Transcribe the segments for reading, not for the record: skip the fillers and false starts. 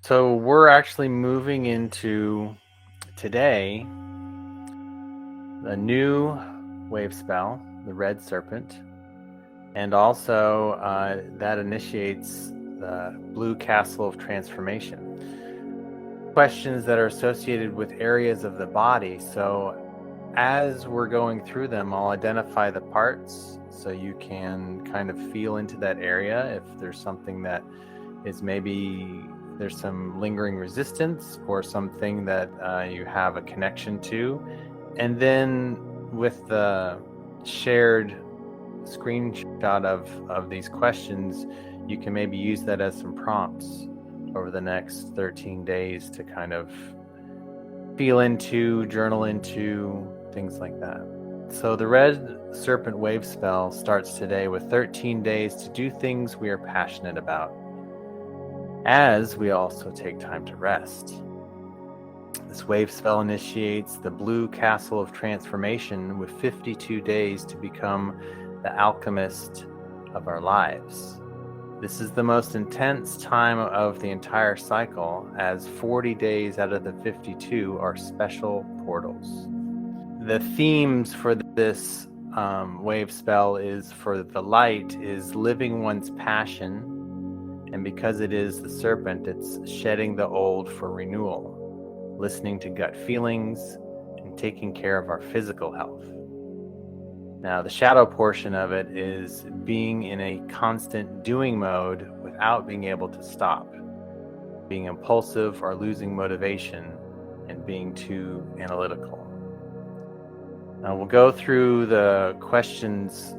So we're actually moving into today the new wave spell, the Red Serpent, and also that initiates the Blue Castle of Transformation. Questions that are associated with areas of the body. So as we're going through them, I'll identify the parts so you can kind of feel into that area if there's something that is maybe there's some lingering resistance or something that you have a connection to. And then with the shared screenshot of these questions, you can maybe use that as some prompts over the next 13 days to kind of feel into, journal into, things like that. So the Red Serpent Wavespell starts today with 13 days to do things we are passionate about, as we also take time to rest. This wave spell initiates the Blue Castle of Transformation with 52 days to become the alchemist of our lives. This is the most intense time of the entire cycle, as 40 days out of the 52 are special portals. The themes for this wave spell is for the light is living one's passion. And because it is the serpent, it's shedding the old for renewal, listening to gut feelings, and taking care of our physical health. Now, the shadow portion of it is being in a constant doing mode without being able to stop, being impulsive or losing motivation, and being too analytical. Now, we'll go through the questions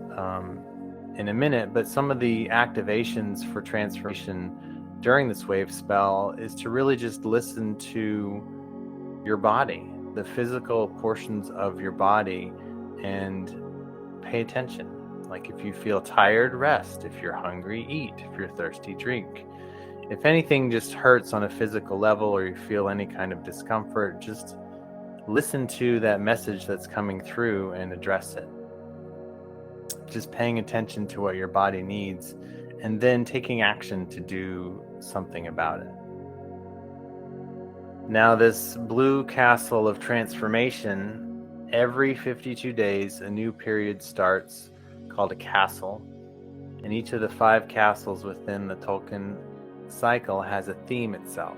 in a minute, but some of the activations for transformation during this wave spell is to really just listen to your body, the physical portions of your body, and pay attention. Like if you feel tired, rest. If you're hungry, eat. If you're thirsty, drink. If anything just hurts on a physical level or you feel any kind of discomfort, just listen to that message that's coming through and address it. Just paying attention to what your body needs and then taking action to do something about it. Now, this Blue Castle of Transformation, every 52 days, a new period starts called a castle. And each of the 5 castles within the Tolkien cycle has a theme itself.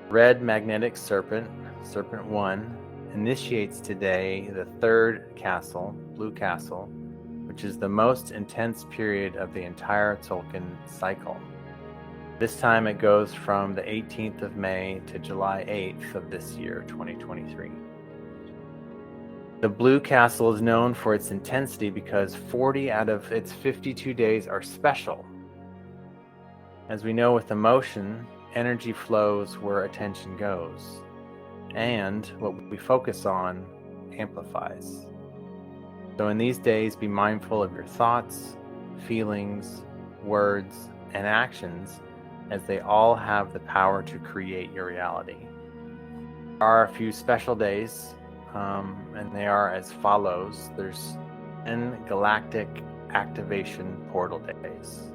Red Magnetic Serpent, Serpent 1, initiates today the 3rd castle, Blue Castle, which is the most intense period of the entire Tolkien cycle. This time it goes from the 18th of May to July 8th of this year, 2023. The Blue Castle is known for its intensity because 40 out of its 52 days are special. As we know with emotion, energy flows where attention goes, and what we focus on amplifies. So in these days, be mindful of your thoughts, feelings, words, and actions, as they all have the power to create your reality. There are a few special days, and they are as follows. There's 10 galactic activation portal days,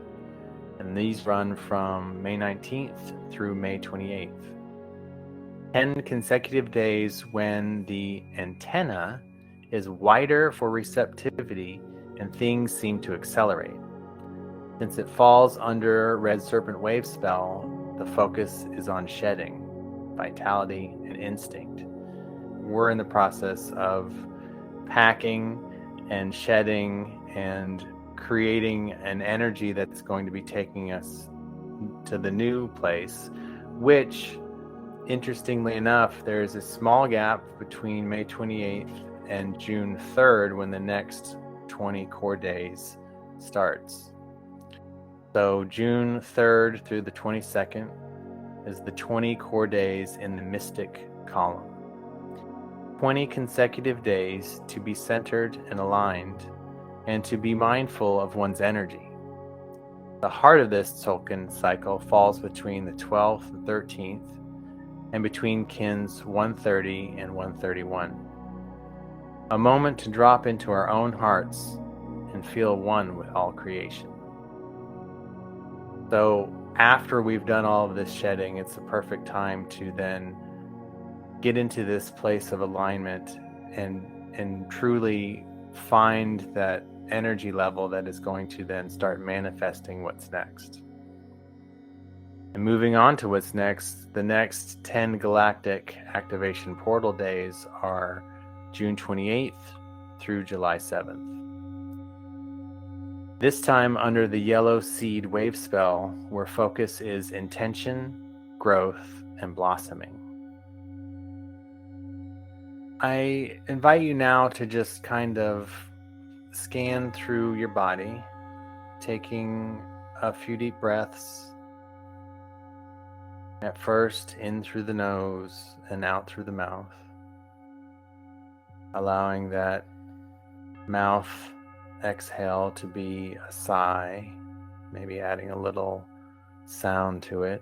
and these run from May 19th through May 28th. 10 consecutive days when the antenna is wider for receptivity and things seem to accelerate. Since it falls under Red Serpent Wavespell, the focus is on shedding, vitality, and instinct. We're in the process of packing and shedding and creating an energy that's going to be taking us to the new place, which, interestingly enough, there's a small gap between May 28th and June 3rd when the next 20 core days starts. So June 3rd through the 22nd is the 20 core days in the mystic column. 20 consecutive days to be centered and aligned and to be mindful of one's energy. The heart of this Tolkien cycle falls between the 12th and 13th and between kins 130 and 131. A moment to drop into our own hearts and feel one with all creation. So after we've done all of this shedding, it's the perfect time to then get into this place of alignment and truly find that energy level that is going to then start manifesting what's next. And moving on to what's next, the next 10 galactic activation portal days are June 28th through July 7th. This time under the yellow seed wave spell, where focus is intention, growth, and blossoming. I invite you now to just kind of scan through your body, taking a few deep breaths. At first, in through the nose and out through the mouth, allowing that mouth exhale to be a sigh, maybe adding a little sound to it.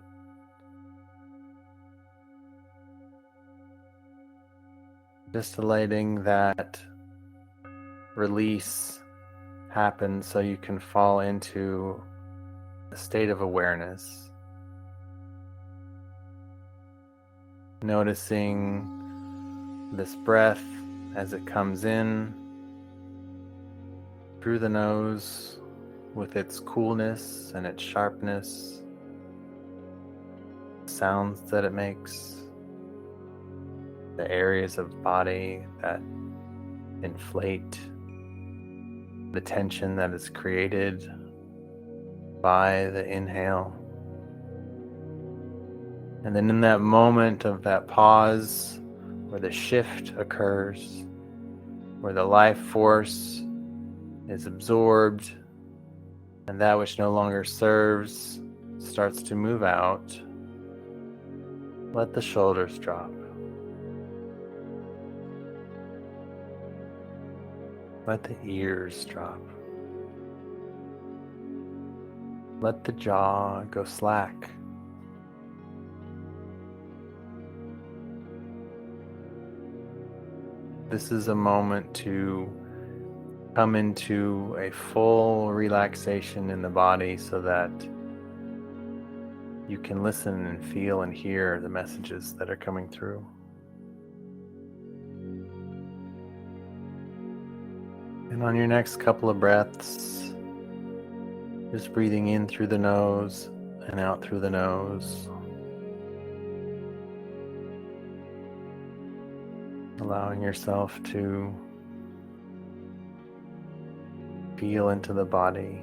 Just letting that release happen so you can fall into a state of awareness. Noticing this breath as it comes in through the nose with its coolness and its sharpness, sounds that it makes, the areas of body that inflate, the tension that is created by the inhale. And then in that moment of that pause where the shift occurs, where the life force is absorbed and that which no longer serves starts to move out, let the shoulders drop. Let the ears drop. Let the jaw go slack. This is a moment to come into a full relaxation in the body so that you can listen and feel and hear the messages that are coming through. And on your next couple of breaths, just breathing in through the nose and out through the nose. Allowing yourself to feel into the body,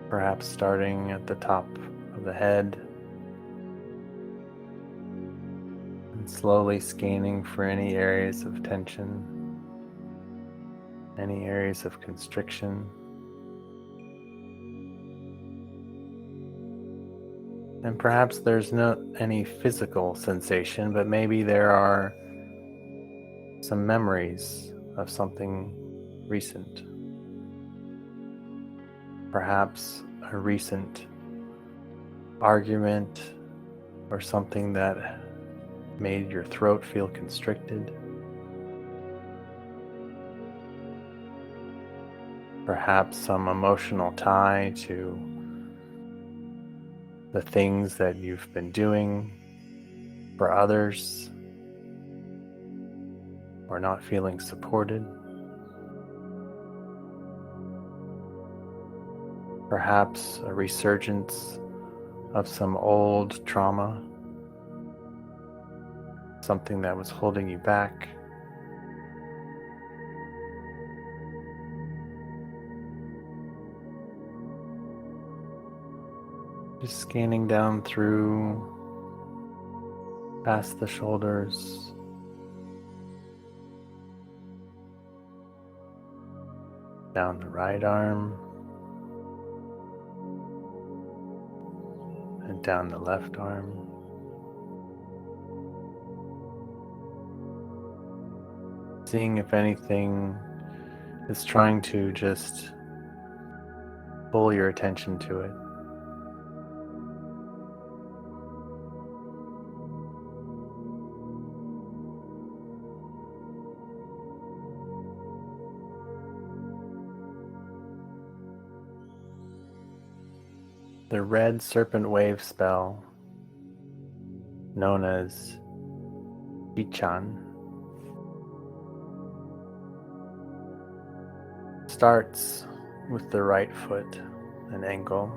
perhaps starting at the top of the head and slowly scanning for any areas of tension, any areas of constriction. And perhaps there's not any physical sensation, but maybe there are some memories of something recent. Perhaps a recent argument or something that made your throat feel constricted. Perhaps some emotional tie to the things that you've been doing for others or not feeling supported. Perhaps a resurgence of some old trauma, something that was holding you back. Just scanning down through, past the shoulders, down the right arm, and down the left arm. Seeing if anything is trying to just pull your attention to it. the Red Serpent Wavespell, known as Ichan, starts with the right foot, an ankle,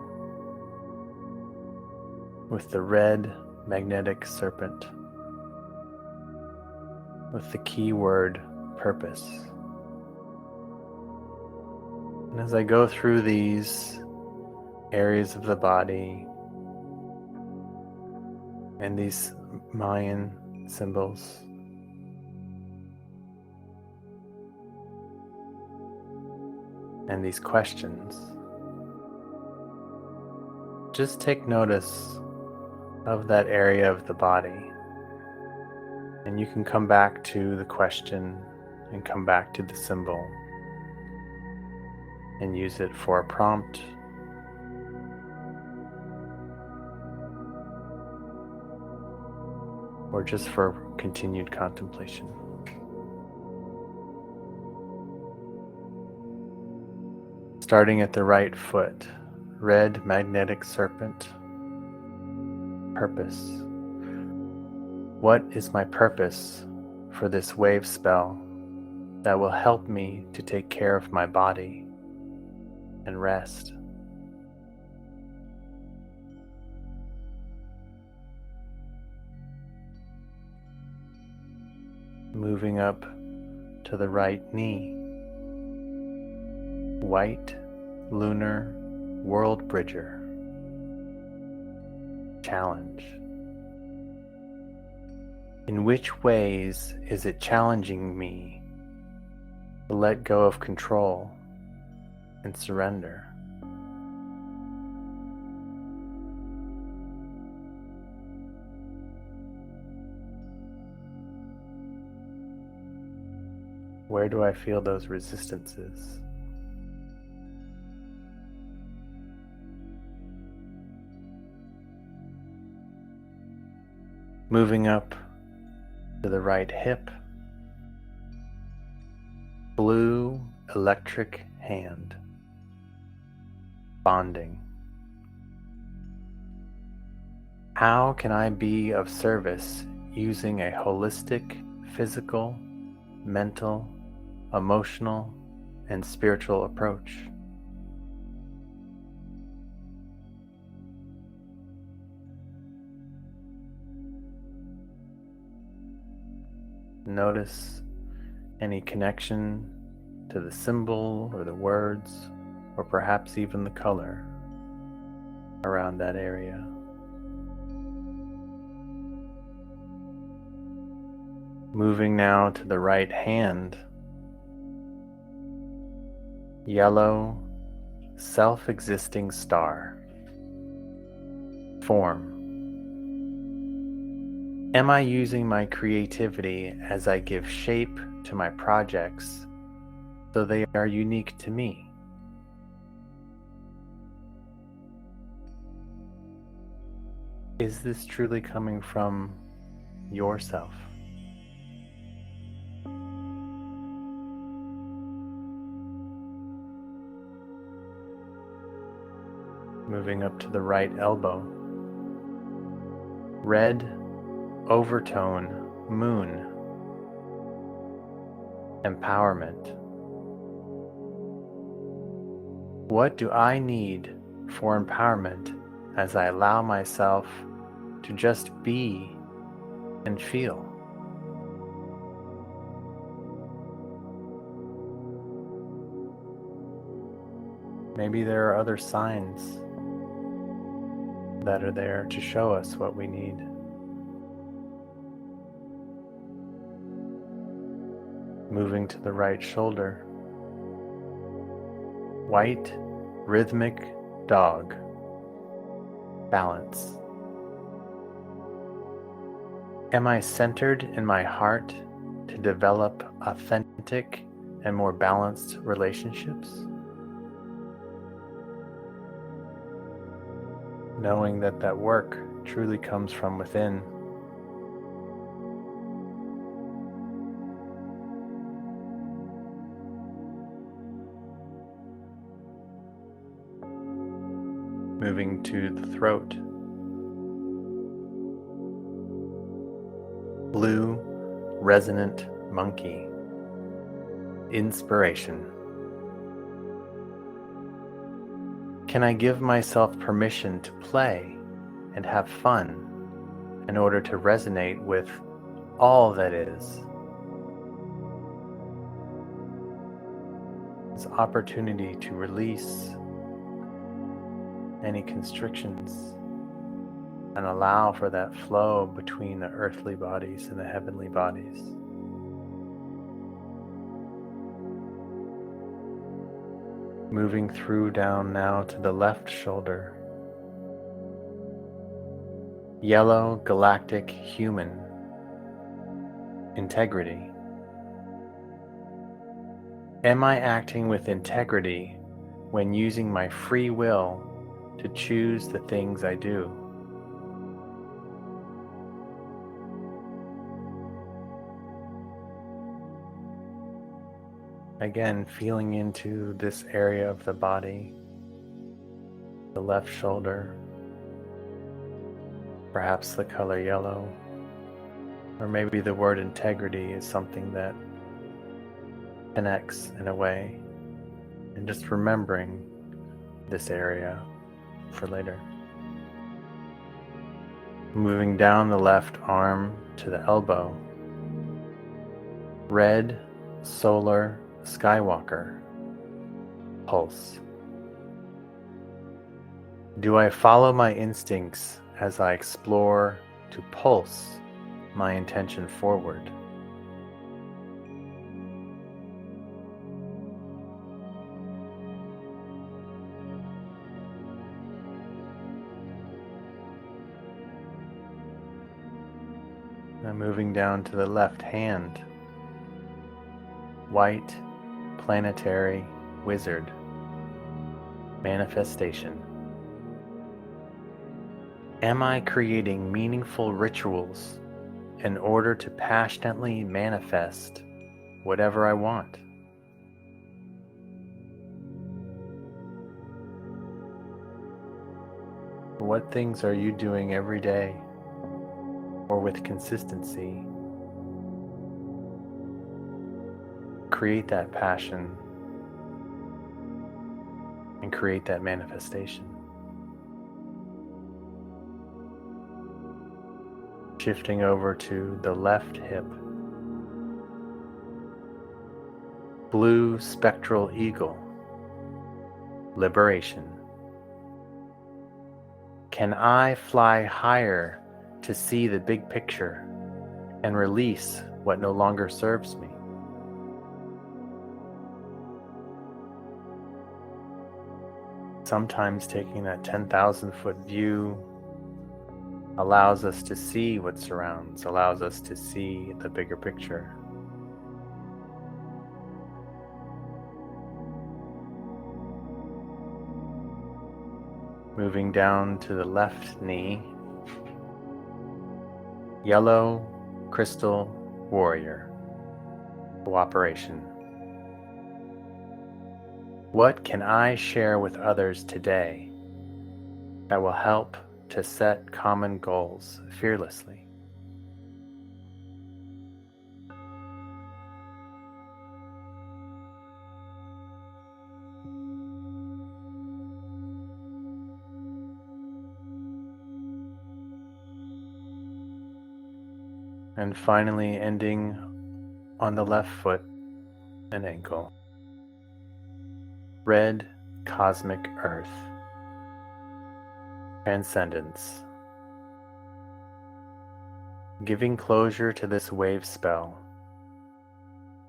with the red magnetic serpent, with the key word purpose. And as I go through these areas of the body and these Mayan symbols, and these questions, just take notice of that area of the body, and you can come back to the question and come back to the symbol and use it for a prompt or just for continued contemplation. Starting at the right foot, red magnetic serpent, purpose. What is my purpose for this wave spell that will help me to take care of my body and rest? Moving up to the right knee, white lunar world bridger, challenge. In which ways is it challenging me to let go of control and surrender? Where do I feel those resistances? Moving up to the right hip, blue electric hand, bonding. How can I be of service using a holistic, physical, mental, emotional, and spiritual approach? Notice any connection to the symbol or the words, or perhaps even the color around that area. Moving now to the right hand, yellow, self-existing star, form. Am I using my creativity as I give shape to my projects so they are unique to me? Is this truly coming from yourself? Moving up to the right elbow, red overtone moon, empowerment. What do I need for empowerment as I allow myself to just be and feel? Maybe there are other signs that are there to show us what we need. Moving to the right shoulder, white rhythmic dog, balance. Am I centered in my heart to develop authentic and more balanced relationships? Knowing that that work truly comes from within. moving to the throat. Blue resonant monkey. Inspiration. Can I give myself permission to play and have fun in order to resonate with all that is? This opportunity to release any constrictions and allow for that flow between the earthly bodies and the heavenly bodies. Moving through down now to the left shoulder. Yellow galactic human. Integrity. Am I acting with integrity when using my free will to choose the things I do? Again, feeling into this area of the body, the left shoulder, perhaps the color yellow, or maybe the word integrity is something that connects in a way, and just remembering this area for later. Moving down the left arm to the elbow, red solar Skywalker. Pulse. Do I follow my instincts as I explore to pulse my intention forward? Now moving down to the left hand, white planetary wizard. Manifestation. Am I creating meaningful rituals in order to passionately manifest whatever I want? What things are you doing every day or with consistency? Create that passion and create that manifestation. Shifting over to the left hip. Blue spectral eagle. Liberation. Can I fly higher to see the big picture and release what no longer serves me? Sometimes taking that 10,000-foot view allows us to see what surrounds, allows us to see the bigger picture. Moving down to the left knee, yellow crystal warrior. Cooperation. What can I share with others today that will help to set common goals fearlessly? And finally ending on the left foot and ankle. Red cosmic earth. Transcendence. Giving closure to this wave spell.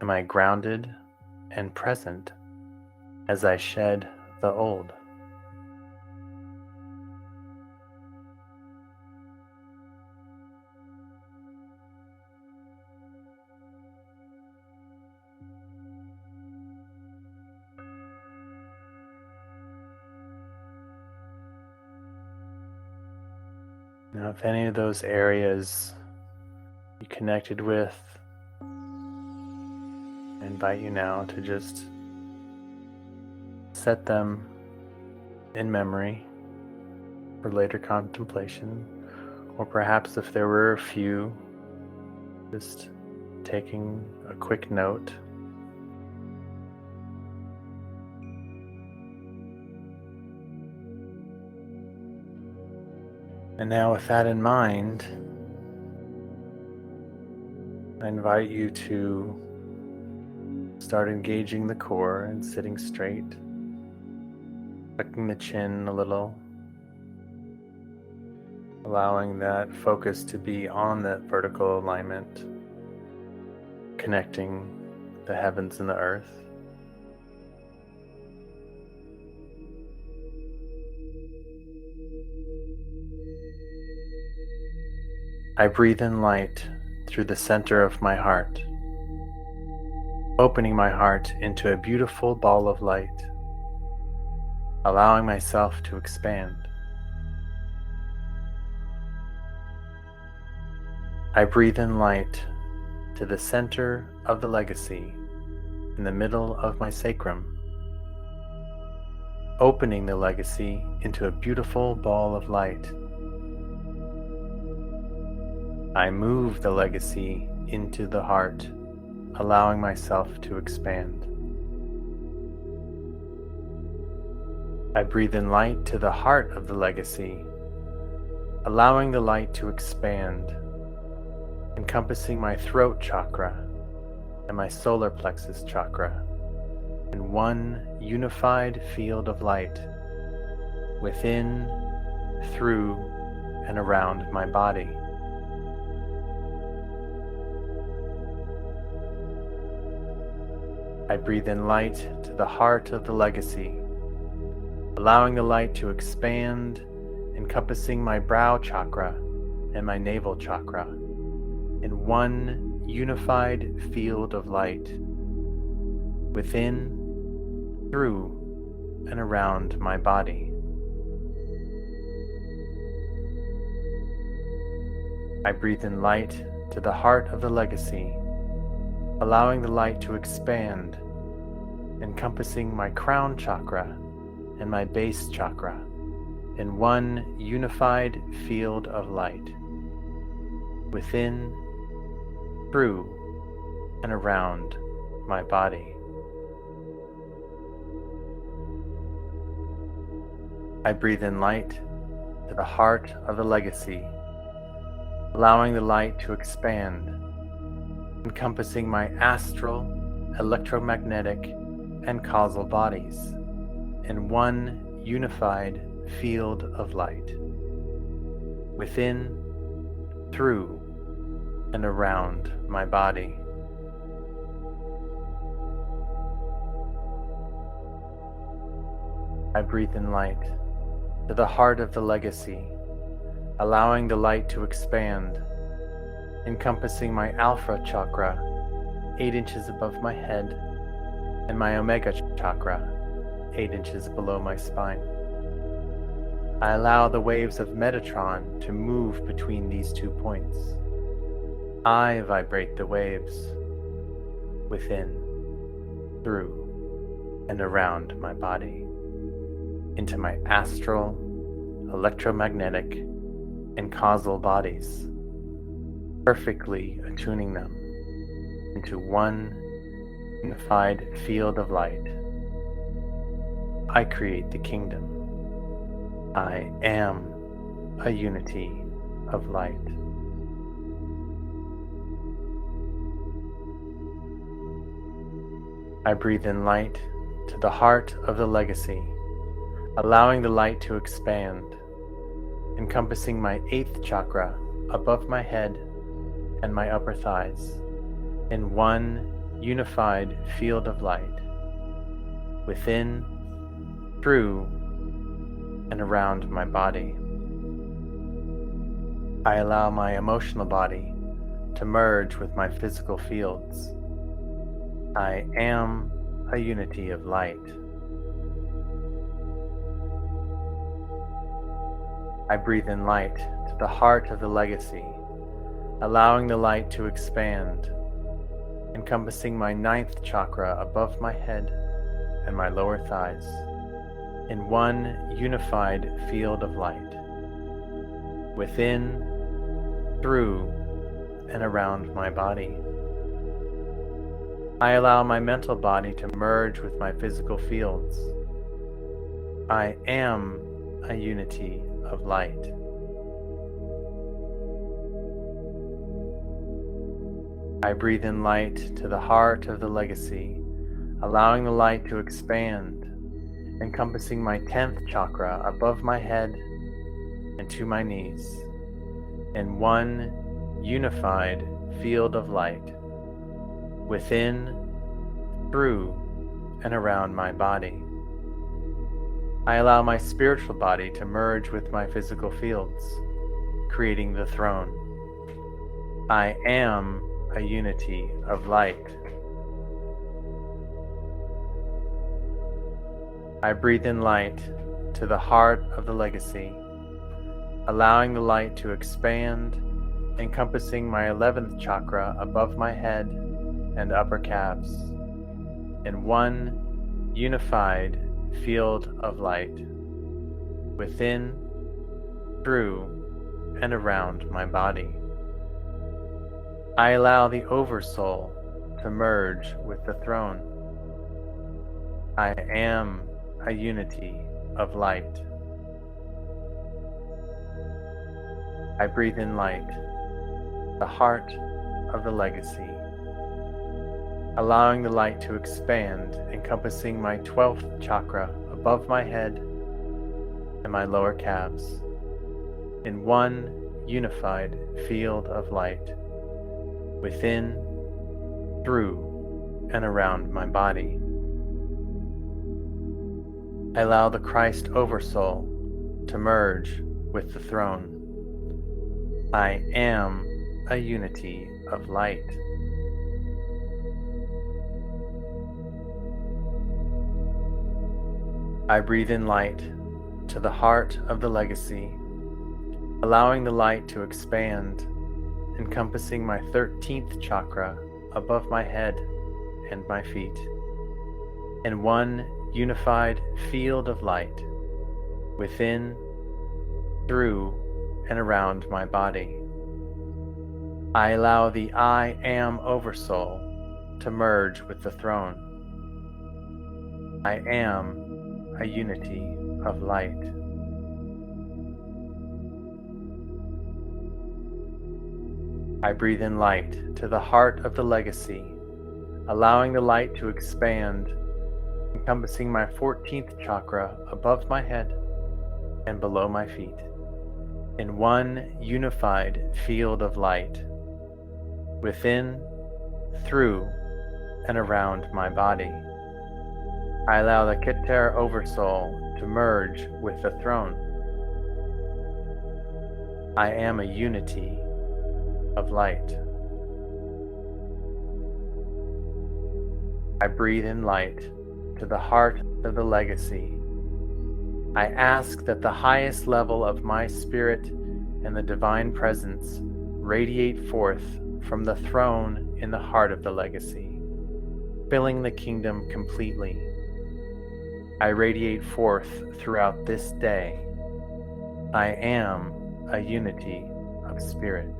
Am I grounded and present as I shed the old? Now, if any of those areas you connected with, I invite you now to just set them in memory for later contemplation, or perhaps if there were a few, just taking a quick note. And now with that in mind, I invite you to start engaging the core and sitting straight, tucking the chin a little, allowing that focus to be on that vertical alignment, connecting the heavens and the earth. I breathe in light through the center of my heart, opening my heart into a beautiful ball of light, allowing myself to expand. I breathe in light to the center of the legacy in the middle of my sacrum, opening the legacy into a beautiful ball of light. I move the legacy into the heart, allowing myself to expand. I breathe in light to the heart of the legacy, allowing the light to expand, encompassing my throat chakra and my solar plexus chakra in one unified field of light within, through, and around my body. I breathe in light to the heart of the legacy, allowing the light to expand, encompassing my brow chakra and my navel chakra in one unified field of light within, through, and around my body. I breathe in light to the heart of the legacy, allowing the light to expand, encompassing my crown chakra and my base chakra in one unified field of light within, through, and around my body. I breathe in light to the heart of the legacy, allowing the light to expand, encompassing my astral, electromagnetic, and causal bodies in one unified field of light within, through, and around my body. I breathe in light to the heart of the legacy, allowing the light to expand, encompassing my alpha chakra 8 inches above my head and my omega chakra 8 inches below my spine. I allow the waves of Metatron to move between these 2 points. I vibrate the waves within, through, and around my body into my astral, electromagnetic, and causal bodies, perfectly attuning them into one unified field of light. I create the kingdom. I am a unity of light. I breathe in light to the heart of the legacy, allowing the light to expand, encompassing my 8th chakra above my head and my upper thighs in one unified field of light within, through, and around my body. I allow my emotional body to merge with my physical fields. I am a unity of light. I breathe in light to the heart of the legacy, allowing the light to expand, encompassing my 9th chakra above my head and my lower thighs in one unified field of light within, through, and around my body. I allow my mental body to merge with my physical fields. I am a unity of light. I breathe in light to the heart of the legacy, allowing the light to expand, encompassing my 10th chakra above my head and to my knees, in one unified field of light, within, through, and around my body. I allow my spiritual body to merge with my physical fields, creating the throne. I am a unity of light. I breathe in light to the heart of the legacy, allowing the light to expand, encompassing my 11th chakra above my head and upper calves, in one unified field of light, within, through, and around my body. I allow the Oversoul to merge with the throne. I am a unity of light. I breathe in light, the heart of the legacy, allowing the light to expand, encompassing my 12th chakra above my head and my lower calves, in one unified field of light, within, through, and around my body. I allow the Christ Oversoul to merge with the throne. I am a unity of light. I breathe in light to the heart of the legacy, allowing the light to expand, encompassing my 13th chakra above my head and my feet, in one unified field of light, within, through, and around my body. I allow the I Am Oversoul to merge with the throne. I am a unity of light. I breathe in light to the heart of the legacy, allowing the light to expand, encompassing my 14th chakra above my head and below my feet, in one unified field of light, within, through, and around my body. I allow the Keter Oversoul to merge with the throne. I am a unity of light. I breathe in light to the heart of the legacy. I ask that the highest level of my spirit and the divine presence radiate forth from the throne in the heart of the legacy, filling the kingdom completely. I radiate forth throughout this day. I am a unity of spirit.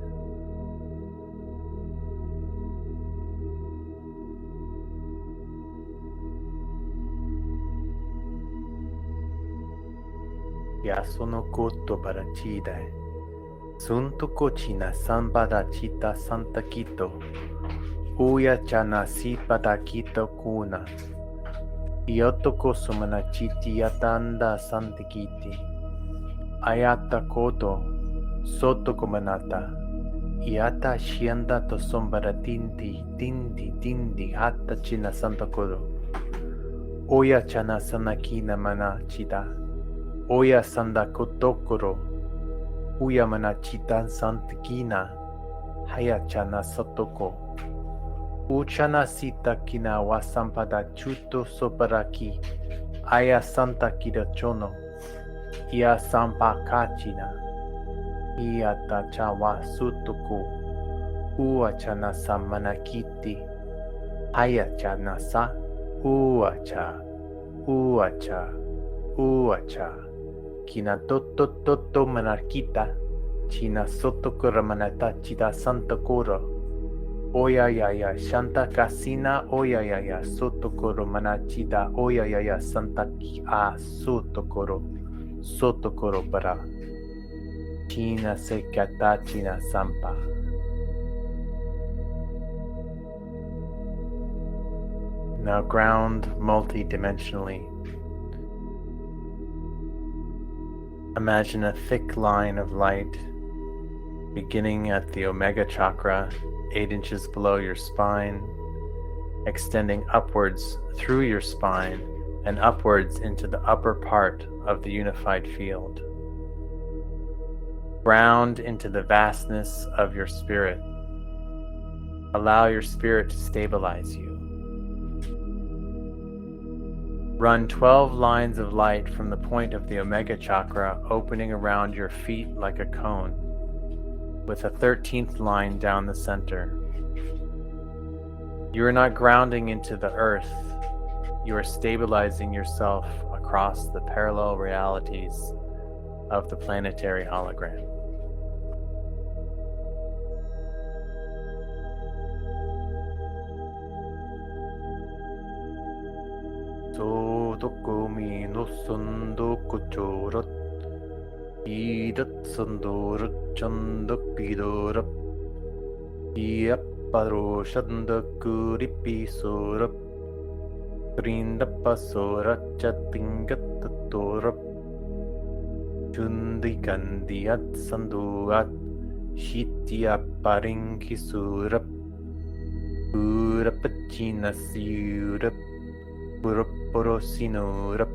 Yasono koto barachide, sunto kochina sanbada chita santa kito, uya chana sipada kito kuna, yotoko sumana chiti yatanda santikiti, ayata koto, soto komanata, yata shianda to sombara tindi hata china santa kodo, uya chana sanakina mana chida, Oya sanda kotokoro, uya manachitan santikina, hayachana sotoko, uchana sita kina wasampada chuto soparaki, aya santa kidachono, ia sampakachina, ia tachawa sutoku, uachana samanakiti, hayachana sa, uacha, uacha. Kina toto manarkita, China Sotokura Manatachida Santa Kura. Oyayaya Shanta Kasina Oyayaya Sotokoro Manachida Oyayaya Santa Kia Sotokoro Sotokoro Para China Sekata China Sampa. Now ground multi-dimensionally. Imagine a thick line of light beginning at the Omega Chakra, 8 inches below your spine, extending upwards through your spine and upwards into the upper part of the unified field. Ground into the vastness of your spirit. Allow your spirit to stabilize you. Run 12 lines of light from the point of the Omega Chakra, opening around your feet like a cone, with a 13th line down the center. You are not grounding into the earth. You are stabilizing yourself across the parallel realities of the planetary hologram. Sodokomi no sondo kuchorot, idat sondorot chondokidorap, iaparo shandakuripi sorap, grindapasora chatingatorap, chundikandiat sanduat, shitia paringi surap, urapachina surap, Puraporosinurap,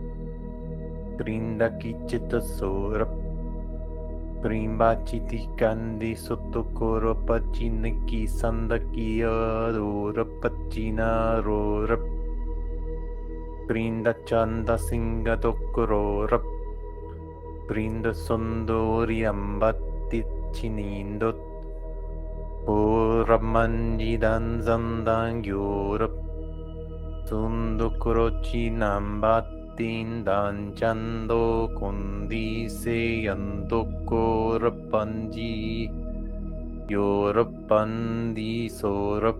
Grindakichita sorap, Grimbachiti kandi sotokoropaciniki sandakia dorapacina rorap, Grindachanda singadokororap, Grinda sondori ambatti chinindot, Oramanjidan zandangyorap, Sundukrochi nambatin danchando kondise yandoko rapanji yorapandi sorap.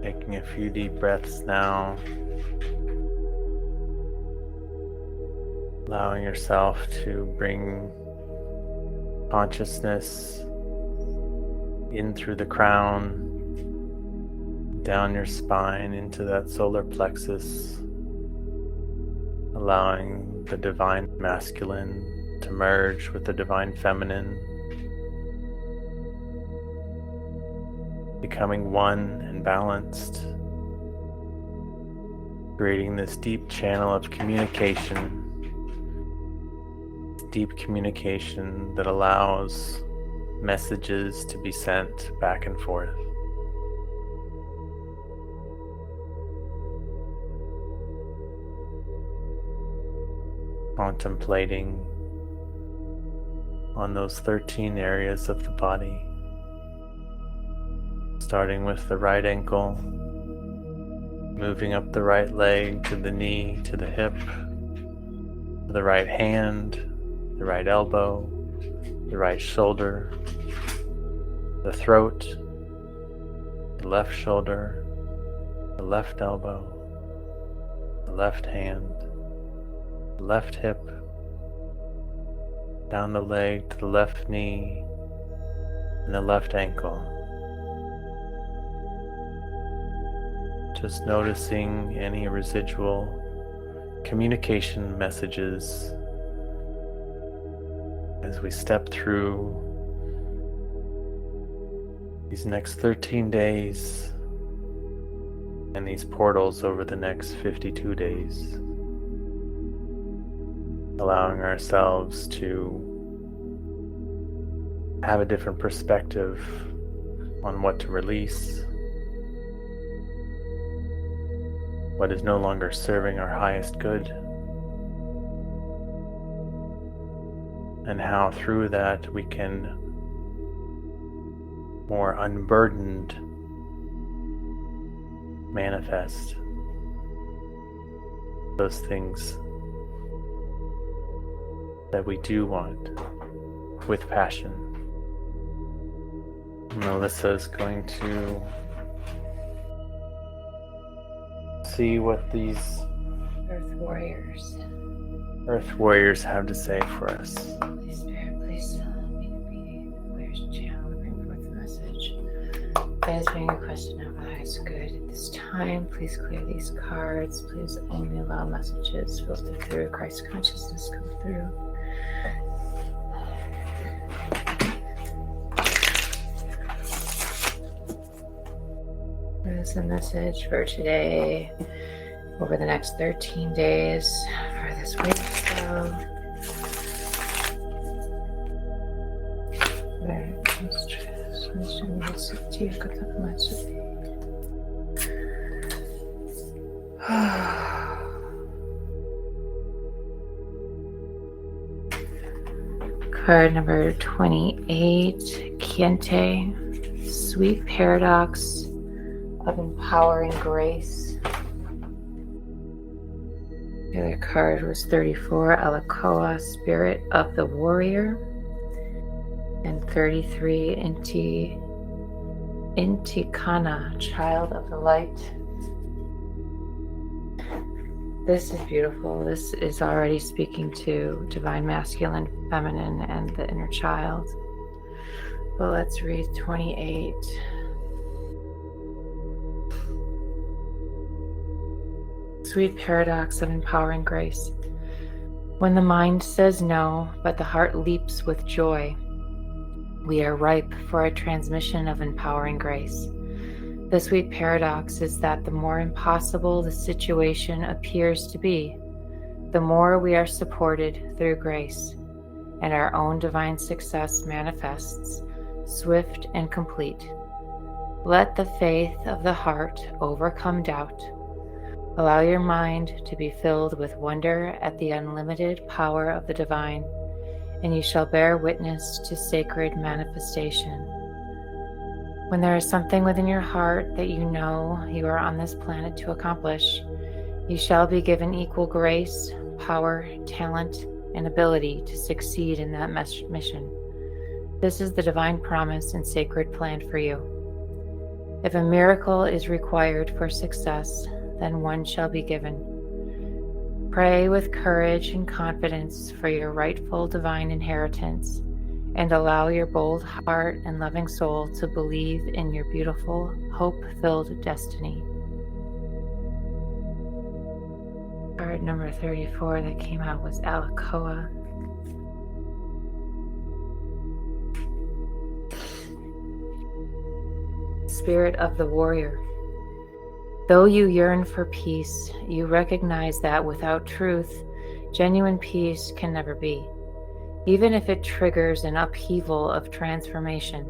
Taking a few deep breaths now, allowing yourself to bring consciousness in through the crown, down your spine into that solar plexus, allowing the divine masculine to merge with the divine feminine, becoming one and balanced, creating this deep channel of communication, deep communication that allows messages to be sent back and forth. Contemplating on those 13 areas of the body, starting with the right ankle, moving up the right leg to the knee, to the hip, to the right hand, the right elbow, the right shoulder, the throat, the left shoulder, the left elbow, the left hand, the left hip, down the leg to the left knee, and the left ankle. Just noticing any residual communication messages as we step through these next 13 days and these portals over the next 52 days, allowing ourselves to have a different perspective on what to release, what is no longer serving our highest good, and how through that we can more unburdened manifest those things that we do want with passion. Melissa is going to see what these Earth Warriors have to say for us. Holy Spirit, please allow me to be the warrior's channel and bring forth the message that is being requested now by the highest good. At this time, please clear these cards. Please only allow messages filtered through Christ consciousness come through. There's a message for today, over the next 13 days for this Wavespell. Card number 28, Kiente, Sweet Paradox of Empowering Grace. The other card was 34, Alakoa, Spirit of the Warrior. And 33, Intikana, Child of the Light. This is beautiful. This is already speaking to divine masculine, feminine, and the inner child. But let's read 28. Sweet paradox of empowering grace. When the mind says no, but the heart leaps with joy, we are ripe for a transmission of empowering grace. The sweet paradox is that the more impossible the situation appears to be, the more we are supported through grace, and our own divine success manifests, swift and complete. Let the faith of the heart overcome doubt. Allow your mind to be filled with wonder at the unlimited power of the divine, and you shall bear witness to sacred manifestation. When there is something within your heart that you know you are on this planet to accomplish, you shall be given equal grace, power, talent, and ability to succeed in that mission. This is the divine promise and sacred plan for you. If a miracle is required for success, then one shall be given. Pray with courage and confidence for your rightful divine inheritance, and allow your bold heart and loving soul to believe in your beautiful, hope-filled destiny. Card number 34 that came out was Alakoa. Spirit of the Warrior. Though you yearn for peace, you recognize that without truth, genuine peace can never be. Even if it triggers an upheaval of transformation,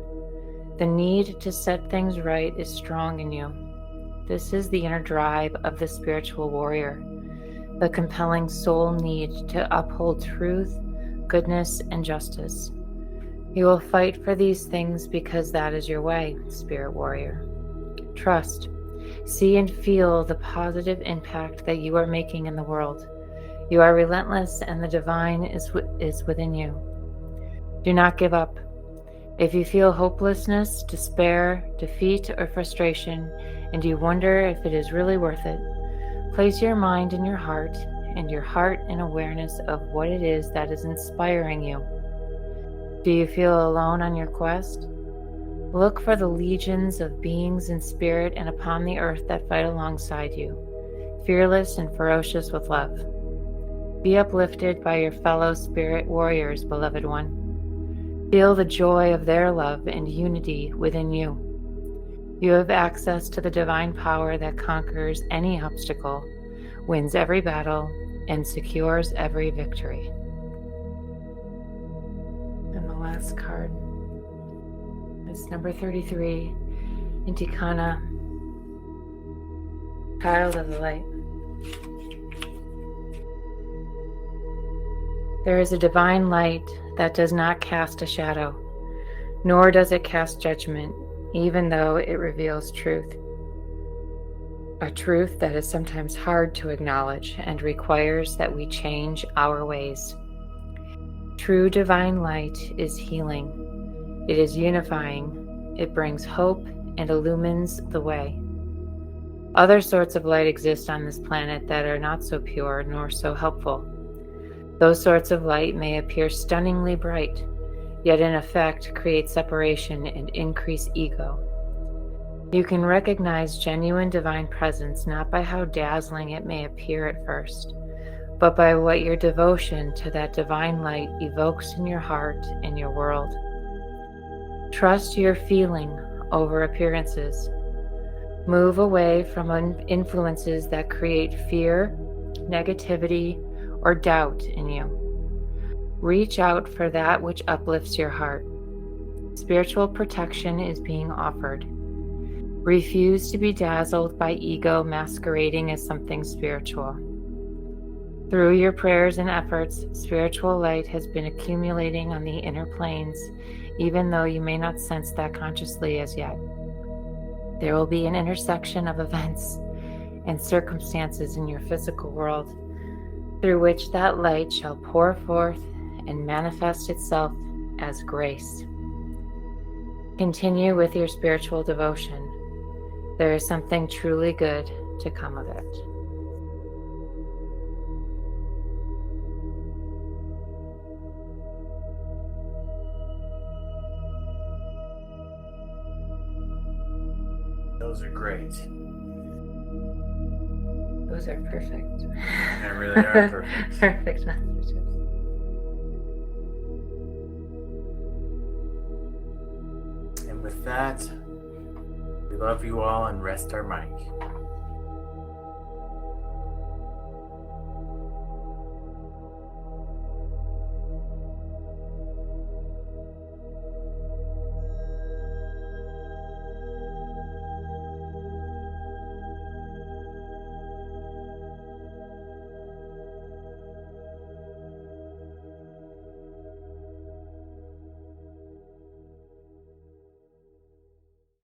the need to set things right is strong in you. This is the inner drive of the spiritual warrior, the compelling soul need to uphold truth, goodness, and justice. You will fight for these things because that is your way, spirit warrior. Trust. See and feel the positive impact that you are making in the world. You are relentless, and the divine is within you. Do not give up. If you feel hopelessness, despair, defeat, or frustration, and you wonder if it is really worth it, place your mind in your heart, and your heart in awareness of what it is that is inspiring you. Do you feel alone on your quest? Look for the legions of beings in spirit and upon the earth that fight alongside you, fearless and ferocious with love. Be uplifted by your fellow spirit warriors, beloved one. Feel the joy of their love and unity within you. You have access to the divine power that conquers any obstacle, wins every battle, and secures every victory. And the last card. messages. Number 33, Intikana, Child of the Light. There is a divine light that does not cast a shadow, nor does it cast judgment, even though it reveals truth. A truth that is sometimes hard to acknowledge and requires that we change our ways. True divine light is healing. It is unifying. It brings hope and illumines the way. Other sorts of light exist on this planet that are not so pure nor so helpful. Those sorts of light may appear stunningly bright, yet in effect create separation and increase ego. You can recognize genuine divine presence not by how dazzling it may appear at first, but by what your devotion to that divine light evokes in your heart and your world. Trust your feeling over appearances. Move away from influences that create fear, negativity, or doubt in you. Reach out for that which uplifts your heart. Spiritual protection is being offered. Refuse to be dazzled by ego masquerading as something spiritual. Through your prayers and efforts, spiritual light has been accumulating on the inner planes, even though you may not sense that consciously as yet. There will be an intersection of events and circumstances in your physical world through which that light shall pour forth and manifest itself as grace. Continue with your spiritual devotion. There is something truly good to come of it. Those are great. Those are perfect. They really are perfect. Perfect messages. And with that, we love you all and rest our mic.